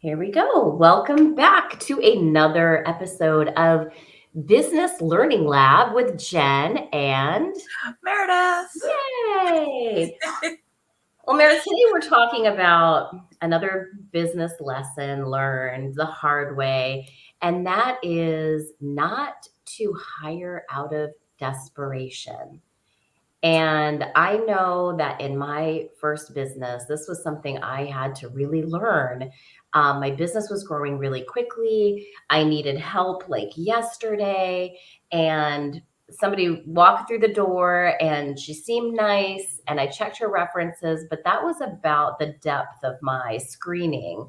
Here we go. Welcome back to another episode of Business Learning Lab with Jen and Meredith. Yay! Well, Meredith, today we're talking about another business lesson learned the hard way, and that is not to hire out of desperation. And I know that in my first business, this was something I had to really learn. My business was growing really quickly. I needed help like yesterday. And somebody walked through the door and she seemed nice. And I checked her references, but that was about the depth of my screening.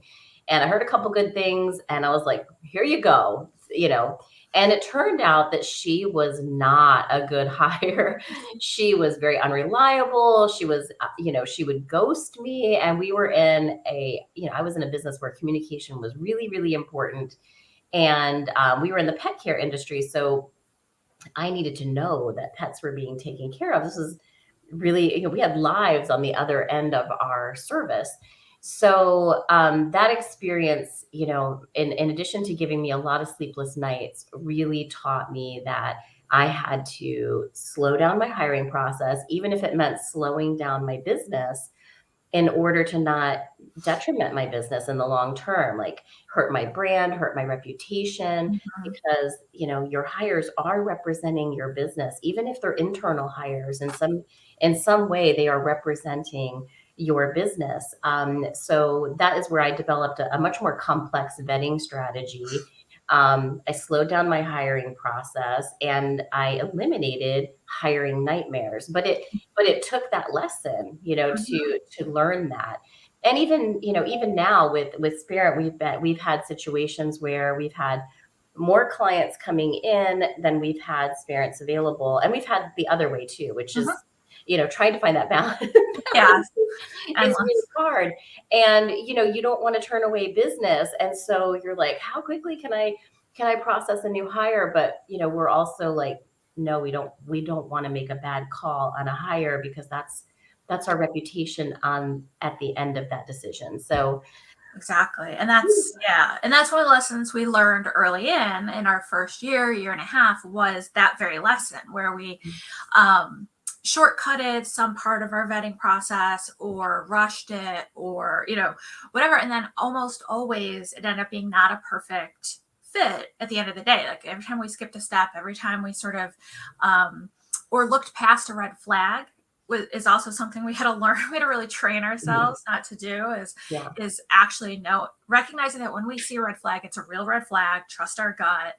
And I heard a couple good things and I was like, here you go, And it turned out that she was not a good hire. She was very unreliable. She was, she would ghost me. And we were I was in a business where communication was really, really important. And we were in the pet care industry. So I needed to know that pets were being taken care of. This is really, we had lives on the other end of our service. So that experience, in addition to giving me a lot of sleepless nights, really taught me that I had to slow down my hiring process, even if it meant slowing down my business in order to not detriment my business in the long term, like hurt my brand, hurt my reputation, Mhm. because your hires are representing your business, even if they're internal hires. In some way, they are representing your business. So that is where I developed a much more complex vetting strategy. I slowed down my hiring process and I eliminated hiring nightmares. But it took that lesson, Mhm. to learn that. And even now with Spirit, we've had situations where we've had more clients coming in than we've had spirits available. And we've had the other way too, which is, Mhm. trying to find that balance. Yes, Is really endless. hard. And you don't want to turn away business. And so you're like, how quickly can I process a new hire? But we're also like, no, we don't want to make a bad call on a hire because that's our reputation on at the end of that decision. So Exactly. And that's one of the lessons we learned early in our first year and a half, was that very lesson where we um, shortcutted some part of our vetting process or rushed it, or, whatever. And then almost always it ended up being not a perfect fit at the end of the day. Like every time we skipped a step, every time we sort of, or looked past a red flag, is also something we had to learn. We had to really train mhm, ourselves not to do, yeah, is actually recognizing that when we see a red flag, it's a real red flag. Trust our gut,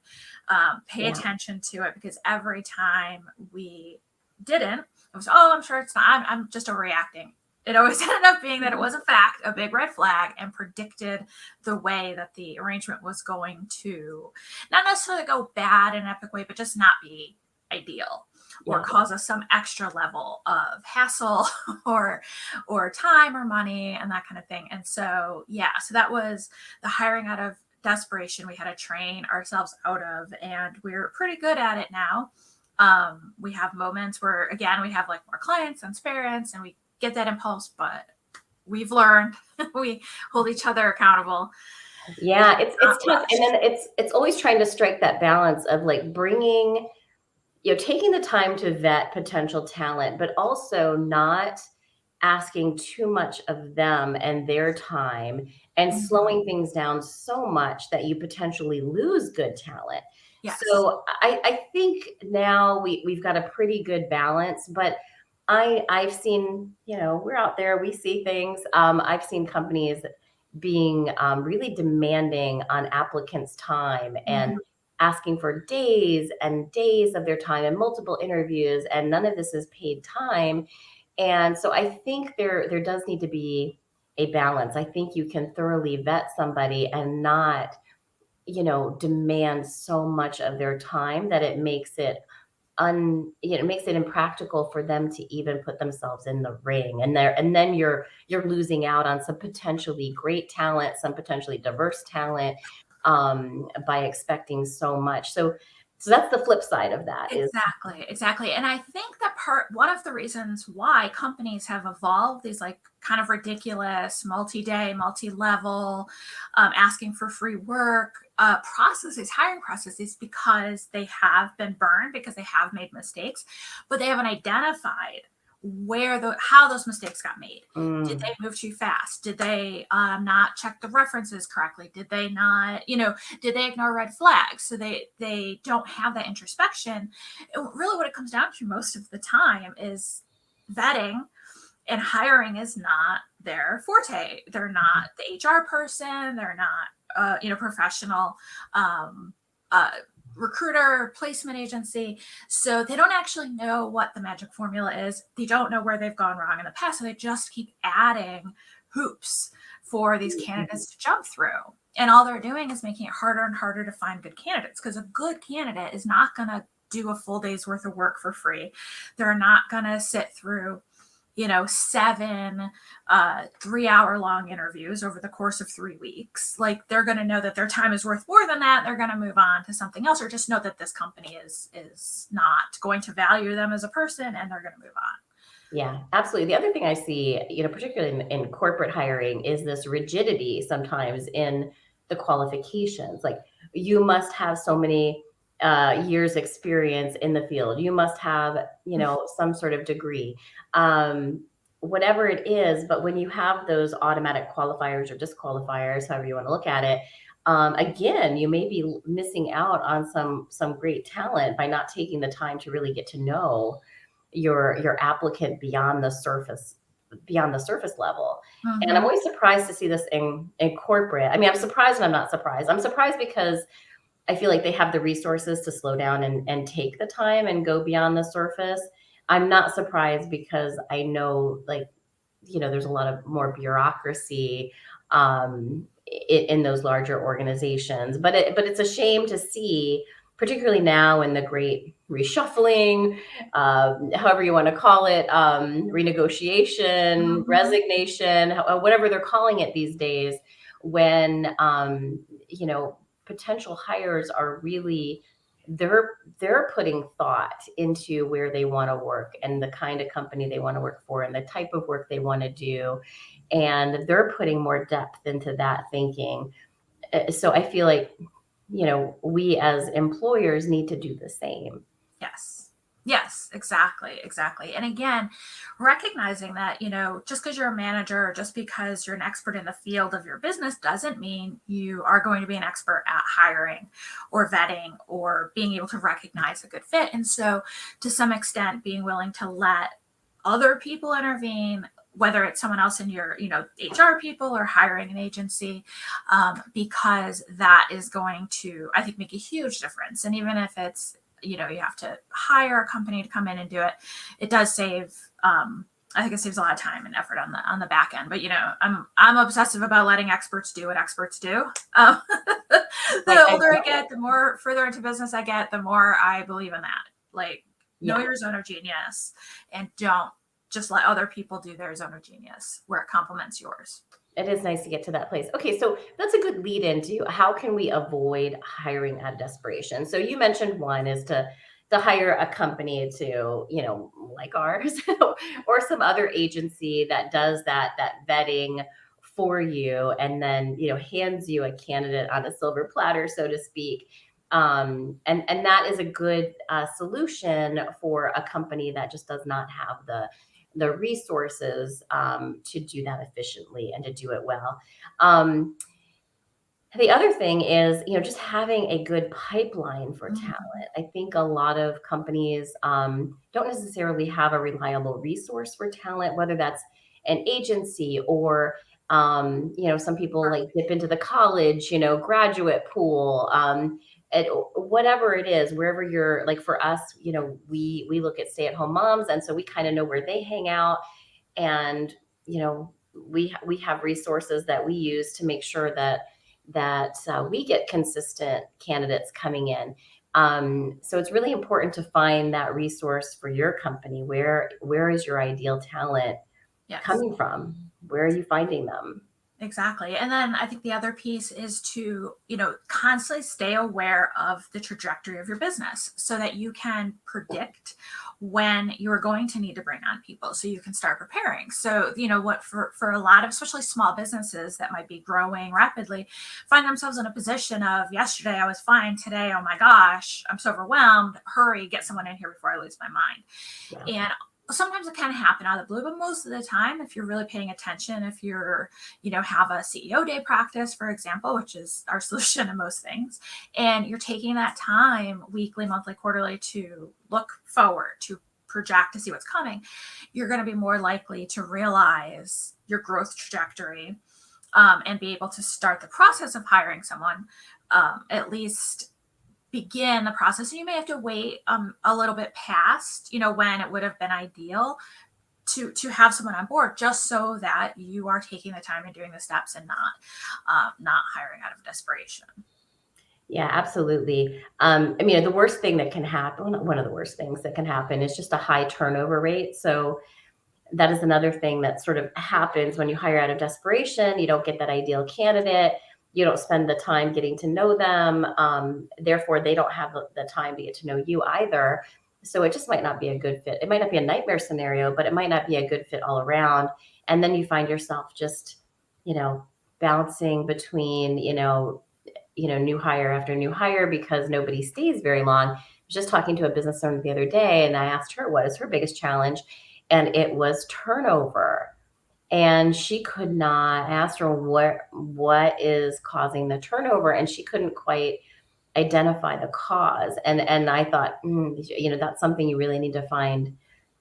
pay yeah, attention to it, because every time we didn't, it was, oh, I'm sure it's not, I'm just overreacting. It always ended up being that it was a fact, a big red flag, and predicted the way that the arrangement was going to not necessarily go bad in an epic way, but just not be ideal, or yeah. cause us some extra level of hassle or time or money and that kind of thing. And so, yeah, so that was the hiring out of desperation we had to train ourselves out of, and we're pretty good at it now. We have moments where, again, we have like more clients and spirits and we get that impulse, but we've learned we hold each other accountable, Yeah, it's not tough. And rush. then it's always trying to strike that balance of like bringing, taking the time to vet potential talent, but also not asking too much of them and their time and Mhm. slowing things down so much that you potentially lose good talent. Yes. So I think now we've got a pretty good balance, but I've seen, we're out there, we see things. I've seen companies being really demanding on applicants' time and Mhm. asking for days and days of their time and multiple interviews, and none of this is paid time. And so I think there does need to be a balance. I think you can thoroughly vet somebody and not, demand so much of their time that it makes it it makes it impractical for them to even put themselves in the ring. And then you're losing out on some potentially great talent, some potentially diverse talent, by expecting so much. So So that's the flip side of that is, Exactly, exactly. And I think that one of the reasons why companies have evolved these like kind of ridiculous multi-day, multi-level, asking for free work processes, hiring processes, because they have been burned, because they have made mistakes, but they haven't identified how those mistakes got made. Did mm, they move too fast? Did they not check the references correctly? Did they not, did they ignore red flags? So they don't have that introspection. And really what it comes down to most of the time is vetting, and hiring is not their forte. They're not the HR person. They're not professional uh, recruiter, placement agency. So they don't actually know what the magic formula is. They don't know where they've gone wrong in the past. So they just keep adding hoops for these candidates to jump through. And all they're doing is making it harder and harder to find good candidates, because a good candidate is not going to do a full day's worth of work for free. They're not going to sit through 7 3-hour long interviews over the course of 3 weeks. Like, they're going to know that their time is worth more than that. They're going to move on to something else, or just know that this company is not going to value them as a person, and they're going to move on. yeah, absolutely. The other thing I see, particularly in corporate hiring, is this rigidity sometimes in the qualifications. Like, you must have so many years experience in the field. You must have, some sort of degree, um, whatever it is. But when you have those automatic qualifiers or disqualifiers, however you want to look at it, again, you may be missing out on some great talent by not taking the time to really get to know your applicant beyond the surface level. And I'm Mm-hmm. always surprised to see this in corporate. I mean, I'm surprised and I'm not surprised. I'm surprised because I feel like they have the resources to slow down and take the time and go beyond the surface. I'm not surprised because I know, like, there's a lot of more bureaucracy in those larger organizations. But it's a shame to see, particularly now in the great reshuffling, however you want to call it, renegotiation, Mm-hmm. resignation, whatever they're calling it these days, when potential hires are really, they're putting thought into where they want to work and the kind of company they want to work for and the type of work they want to do, and they're putting more depth into that thinking. So I feel like, we as employers need to do the same. Yes. Yes, exactly, exactly. And again, recognizing that, just because you're a manager, or just because you're an expert in the field of your business, doesn't mean you are going to be an expert at hiring or vetting or being able to recognize a good fit. And so, to some extent, being willing to let other people intervene, whether it's someone else in your, HR people, or hiring an agency, because that is going to, I think, make a huge difference. And even if it's, you have to hire a company to come in and do it, it does save, I think it saves a lot of time and effort on the back end. But I'm obsessive about letting experts do what experts do. The I older I love get, the more further into business I get, the more I believe in that. Like, know Yeah, your zone of genius, and don't just let other people do their zone of genius where it complements yours. it is nice to get to that place. Okay, so that's a good lead into how can we avoid hiring out of desperation. So you mentioned one is to hire a company to, like ours, or some other agency that does that vetting for you, and then hands you a candidate on a silver platter, so to speak. And that is a good solution for a company that just does not have the resources to do that efficiently and to do it well. Um, the other thing is, just having a good pipeline for talent. Mhm. I think a lot of companies don't necessarily have a reliable resource for talent, whether that's an agency or, some people like dip into the college, graduate pool, whatever it is, wherever you're, like for us, we look at stay-at-home moms, and so we kind of know where they hang out, and we have resources that we use to make sure that we get consistent candidates coming in. So it's really important to find that resource for your company. Where is your ideal talent Yes. coming from? Where are you finding them? Exactly. And then I think the other piece is to, constantly stay aware of the trajectory of your business so that you can predict when you're going to need to bring on people so you can start preparing. So, what for a lot of especially small businesses that might be growing rapidly find themselves in a position of yesterday I was fine, today, oh my gosh, I'm so overwhelmed. Hurry, get someone in here before I lose my mind. Yeah. And sometimes it can happen out of the blue, but most of the time, if you're really paying attention, if you're, have a CEO day practice, for example, which is our solution to most things, and you're taking that time weekly, monthly, quarterly to look forward, to project to see what's coming, you're going to be more likely to realize your growth trajectory, and be able to start the process of hiring someone, at least begin the process. And you may have to wait a little bit past, when it would have been ideal to have someone on board, just so that you are taking the time and doing the steps and not hiring out of desperation. Yeah, absolutely. I mean, the worst thing that can happen, one of the worst things that can happen is just a high turnover rate. So that is another thing that sort of happens when you hire out of desperation. You don't get that ideal candidate. You don't spend the time getting to know them. Therefore, they don't have the time to get to know you either. So it just might not be a good fit. It might not be a nightmare scenario, but it might not be a good fit all around. And then you find yourself just, you know, bouncing between, new hire after new hire because nobody stays very long. I was just talking to a business owner the other day and I asked her what is her biggest challenge, and it was turnover. And she could not. I asked her what is causing the turnover, and she couldn't quite identify the cause. And I thought, that's something you really need to find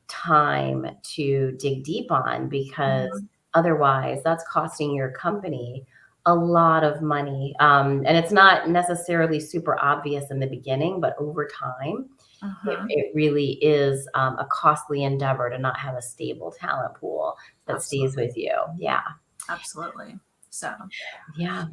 time to dig deep on, because Mhm. otherwise that's costing your company a lot of money. And it's not necessarily super obvious in the beginning, but over time, Mhm. it really is a costly endeavor to not have a stable talent pool that stays Absolutely. with you. Yeah. Absolutely. So, Yeah.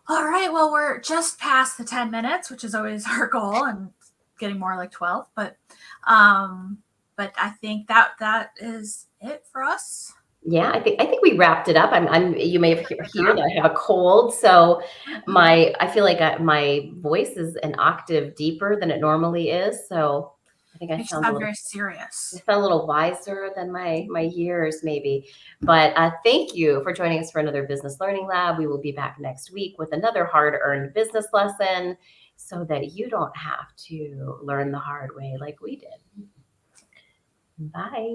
all right. Well, we're just past the 10 minutes, which is always our goal, and getting more like 12. But I think that is it for us. Yeah, I think we wrapped it up. You may have Good hear job. that I have a cold, so Mhm. I feel like my voice is an octave deeper than it normally is. So I think Makes you sound very serious. I sound a little wiser than my years maybe. But thank you for joining us for another Business Learning Lab. We will be back next week with another hard-earned business lesson so that you don't have to learn the hard way like we did. Bye.